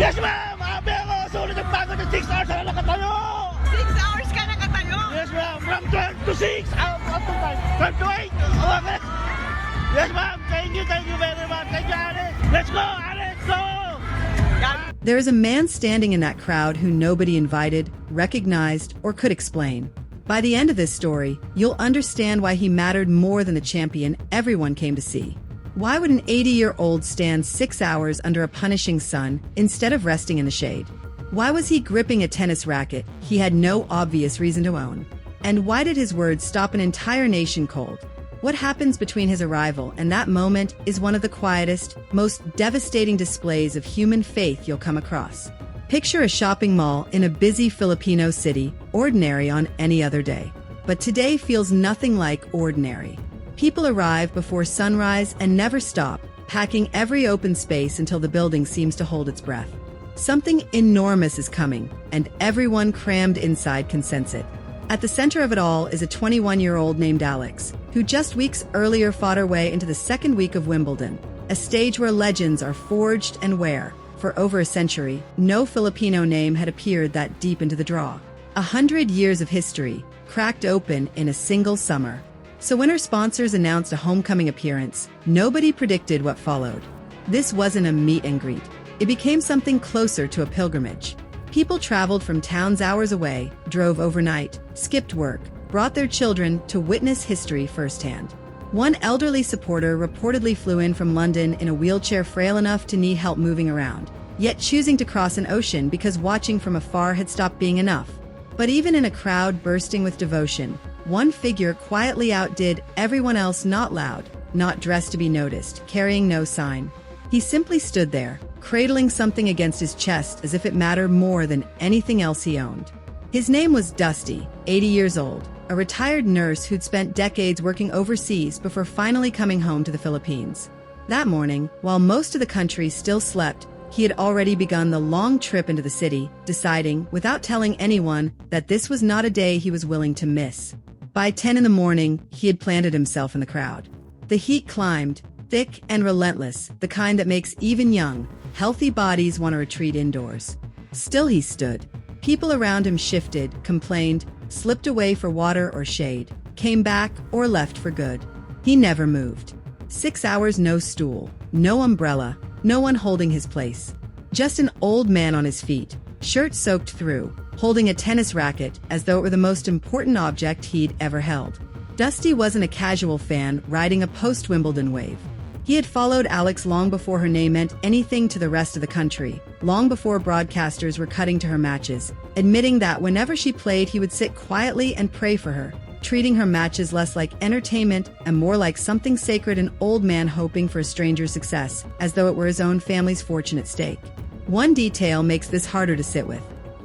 Yes, ma'am! Abi ako! Sulit ang pagod ng 6 hours na nakatayo! 6 hours ka nakatayo? Yes, ma'am! From 12 to 6! Up to 12 to 8! Oh, okay. Yes, ma'am! Thank you very much! Thank you, Alex! Let's go, Alex! Go! There is a man standing in that crowd who nobody invited, recognized, or could explain. By the end of this story, you'll understand why he mattered more than the champion everyone came to see. Why would an 80-year-old stand 6 hours under a punishing sun instead of resting in the shade? Why was he gripping a tennis racket he had no obvious reason to own? And why did his words stop an entire nation cold? What happens between his arrival and that moment is one of the quietest, most devastating displays of human faith you'll come across. Picture a shopping mall in a busy Filipino city, ordinary on any other day. But today feels nothing like ordinary. People arrive before sunrise and never stop, packing every open space until the building seems to hold its breath. Something enormous is coming, and everyone crammed inside can sense it. At the center of it all is a 21-year-old named Alex, who just weeks earlier fought her way into the second week of Wimbledon, a stage where legends are forged and where, for over a century, no Filipino name had appeared that deep into the draw. 100 years of history, cracked open in a single summer. So when her sponsors announced a homecoming appearance, nobody predicted what followed. This wasn't a meet and greet. It became something closer to a pilgrimage. People traveled from towns hours away, drove overnight, skipped work, brought their children to witness history firsthand. One elderly supporter reportedly flew in from London in a wheelchair frail enough to need help moving around, yet choosing to cross an ocean because watching from afar had stopped being enough. But even in a crowd bursting with devotion, one figure quietly outdid everyone else, not loud, not dressed to be noticed, carrying no sign. He simply stood there, cradling something against his chest as if it mattered more than anything else he owned. His name was Dusty, 80 years old, a retired nurse who'd spent decades working overseas before finally coming home to the Philippines. That morning, while most of the country still slept, he had already begun the long trip into the city, deciding, without telling anyone, that this was not a day he was willing to miss. By 10 in the morning, he had planted himself in the crowd. The heat climbed, thick and relentless, the kind that makes even young, healthy bodies want to retreat indoors. Still he stood. People around him shifted, complained, slipped away for water or shade, came back or left for good. He never moved. 6 hours, no stool, no umbrella, no one holding his place. Just an old man on his feet, shirt soaked through, holding a tennis racket as though it were the most important object he'd ever held. Dusty wasn't a casual fan riding a post-Wimbledon wave. He had followed Alex long before her name meant anything to the rest of the country, long before broadcasters were cutting to her matches, admitting that whenever she played he would sit quietly and pray for her, treating her matches less like entertainment and more like something sacred, an old man hoping for a stranger's success, as though it were his own family's fortune at stake. One detail makes this harder to sit with.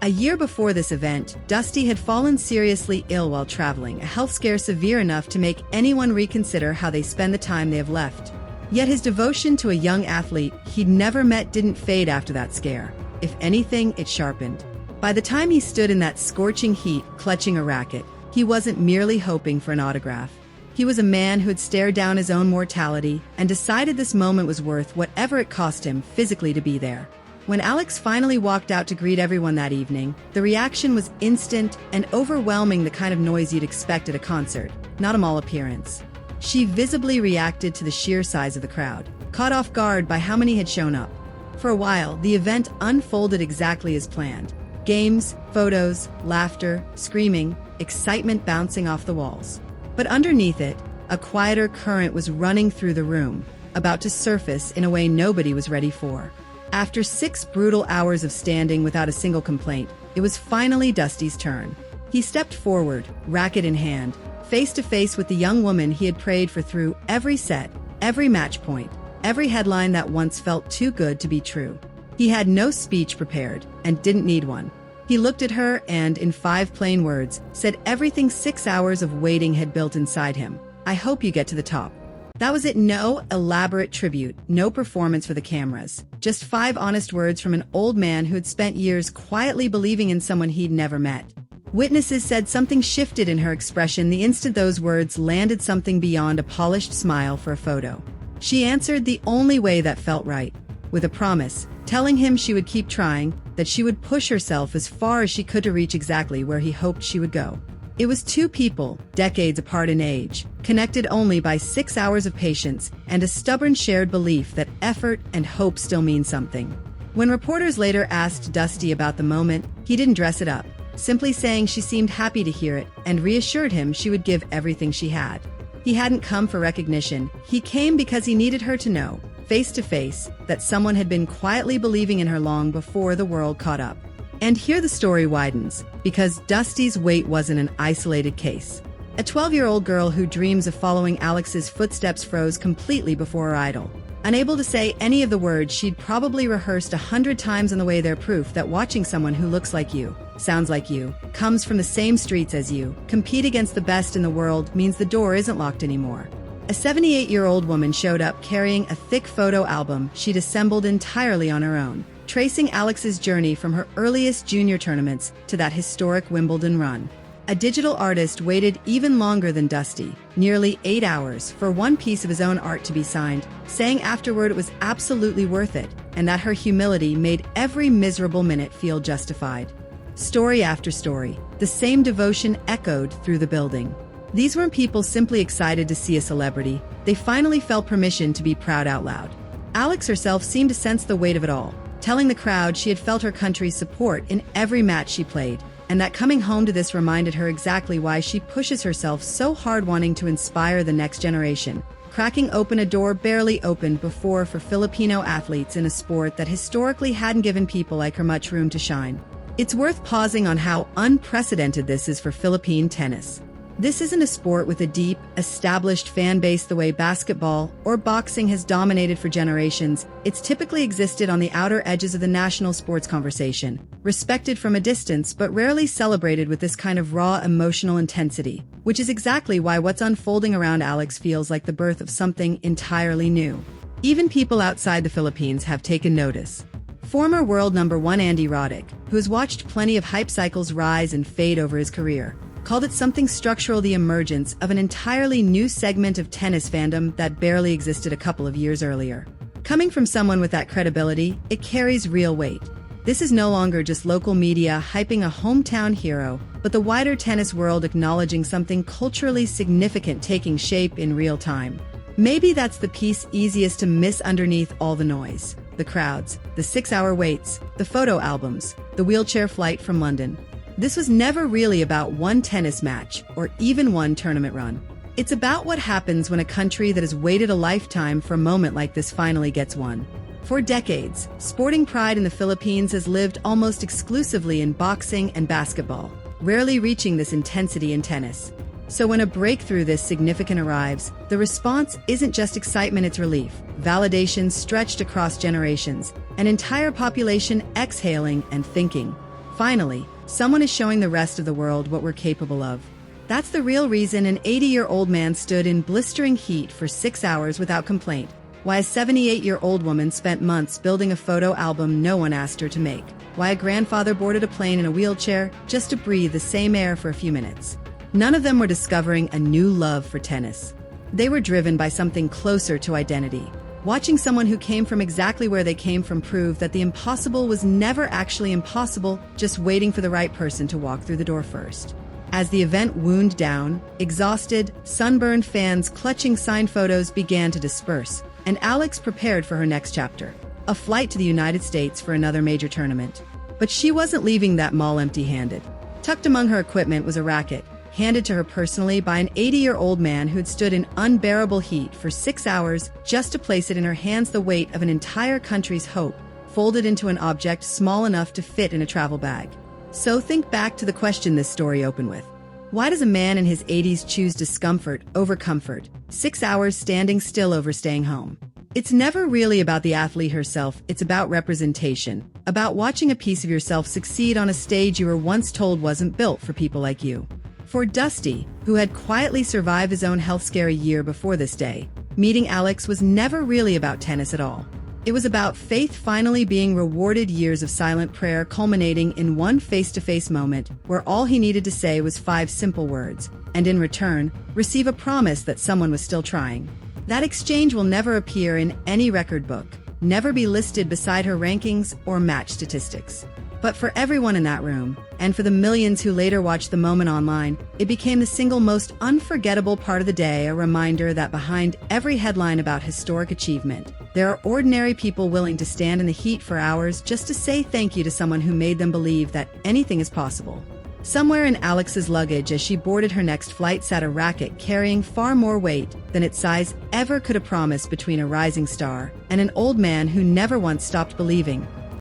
A year before this event, Dusty had fallen seriously ill while traveling, a health scare severe enough to make anyone reconsider how they spend the time they have left. Yet his devotion to a young athlete he'd never met didn't fade after that scare. If anything, it sharpened. By the time he stood in that scorching heat, clutching a racket, he wasn't merely hoping for an autograph. He was a man who had stared down his own mortality and decided this moment was worth whatever it cost him physically to be there. When Alex finally walked out to greet everyone that evening, the reaction was instant and overwhelming, the kind of noise you'd expect at a concert, not a mall appearance. She visibly reacted to the sheer size of the crowd, caught off guard by how many had shown up. For a while, the event unfolded exactly as planned. Games, photos, laughter, screaming, excitement bouncing off the walls. But underneath it, a quieter current was running through the room, about to surface in a way nobody was ready for. After 6 brutal hours of standing without a single complaint, it was finally Dusty's turn. He stepped forward, racket in hand, face to face with the young woman he had prayed for through every set, every match point, every headline that once felt too good to be true. He had no speech prepared, and didn't need one. He looked at her and, in 5 plain words, said everything 6 hours of waiting had built inside him. I hope you get to the top. That was it. No elaborate tribute, no performance for the cameras. Just 5 honest words from an old man who had spent years quietly believing in someone he'd never met. Witnesses said something shifted in her expression the instant those words landed, something beyond a polished smile for a photo. She answered the only way that felt right. with a promise, telling him she would keep trying, that she would push herself as far as she could to reach exactly where he hoped she would go. It was two people, decades apart in age, connected only by 6 hours of patience and a stubborn shared belief that effort and hope still mean something. When reporters later asked Dusty about the moment, he didn't dress it up, simply saying she seemed happy to hear it and reassured him she would give everything she had. He hadn't come for recognition, he came because he needed her to know, face to face, that someone had been quietly believing in her long before the world caught up. And here the story widens, because Dusty's wait wasn't an isolated case. A 12-year-old girl who dreams of following Alex's footsteps froze completely before her idol. Unable to say any of the words she'd probably rehearsed 100 times on the way there, proof that watching someone who looks like you, sounds like you, comes from the same streets as you, compete against the best in the world means the door isn't locked anymore. A 78-year-old woman showed up carrying a thick photo album she'd assembled entirely on her own, tracing Alex's journey from her earliest junior tournaments to that historic Wimbledon run. A digital artist waited even longer than Dusty, nearly 8 hours, for one piece of his own art to be signed, saying afterward it was absolutely worth it, and that her humility made every miserable minute feel justified. Story after story, the same devotion echoed through the building. These weren't people simply excited to see a celebrity, they finally felt permission to be proud out loud. Alex herself seemed to sense the weight of it all, telling the crowd she had felt her country's support in every match she played, and that coming home to this reminded her exactly why she pushes herself so hard, wanting to inspire the next generation, cracking open a door barely opened before for Filipino athletes in a sport that historically hadn't given people like her much room to shine. It's worth pausing on how unprecedented this is for Philippine tennis. This isn't a sport with a deep, established fan base the way basketball or boxing has dominated for generations. It's typically existed on the outer edges of the national sports conversation, respected from a distance but rarely celebrated with this kind of raw emotional intensity, which is exactly why what's unfolding around Alex feels like the birth of something entirely new. Even people outside the Philippines have taken notice. Former world number 1 Andy Roddick, who has watched plenty of hype cycles rise and fade over his career, called it something structural, the emergence of an entirely new segment of tennis fandom that barely existed a couple of years earlier. Coming from someone with that credibility, it carries real weight. This is no longer just local media hyping a hometown hero, but the wider tennis world acknowledging something culturally significant taking shape in real time. Maybe that's the piece easiest to miss underneath all the noise. The crowds, the 6-hour waits, the photo albums, the wheelchair flight from London. This was never really about one tennis match or even one tournament run. It's about what happens when a country that has waited a lifetime for a moment like this finally gets one. For decades, sporting pride in the Philippines has lived almost exclusively in boxing and basketball, rarely reaching this intensity in tennis. So when a breakthrough this significant arrives, the response isn't just excitement, it's relief, validation stretched across generations, an entire population exhaling and thinking, finally, someone is showing the rest of the world what we're capable of. That's the real reason an 80-year-old man stood in blistering heat for 6 hours without complaint, why a 78-year-old woman spent months building a photo album no one asked her to make, why a grandfather boarded a plane in a wheelchair just to breathe the same air for a few minutes. None of them were discovering a new love for tennis. They were driven by something closer to identity. Watching someone who came from exactly where they came from prove that the impossible was never actually impossible, just waiting for the right person to walk through the door first. As the event wound down, exhausted, sunburned fans clutching signed photos began to disperse, and Alex prepared for her next chapter, a flight to the United States for another major tournament. But she wasn't leaving that mall empty-handed. Tucked among her equipment was a racket, handed to her personally by an 80-year-old man who had stood in unbearable heat for 6 hours just to place it in her hands, the weight of an entire country's hope, folded into an object small enough to fit in a travel bag. So think back to the question this story opened with. Why does a man in his 80s choose discomfort over comfort, 6 hours standing still over staying home? It's never really about the athlete herself, it's about representation, about watching a piece of yourself succeed on a stage you were once told wasn't built for people like you. For Dusty, who had quietly survived his own health-scare year before this day, meeting Alex was never really about tennis at all. It was about faith finally being rewarded, years of silent prayer culminating in one face-to-face moment where all he needed to say was 5 simple words, and in return, receive a promise that someone was still trying. That exchange will never appear in any record book, never be listed beside her rankings or match statistics. But for everyone in that room, and for the millions who later watched the moment online, it became the single most unforgettable part of the day, a reminder that behind every headline about historic achievement, there are ordinary people willing to stand in the heat for hours just to say thank you to someone who made them believe that anything is possible. Somewhere in Alex's luggage as she boarded her next flight sat a racket carrying far more weight than its size ever could have promised, between a rising star and an old man who never once stopped believing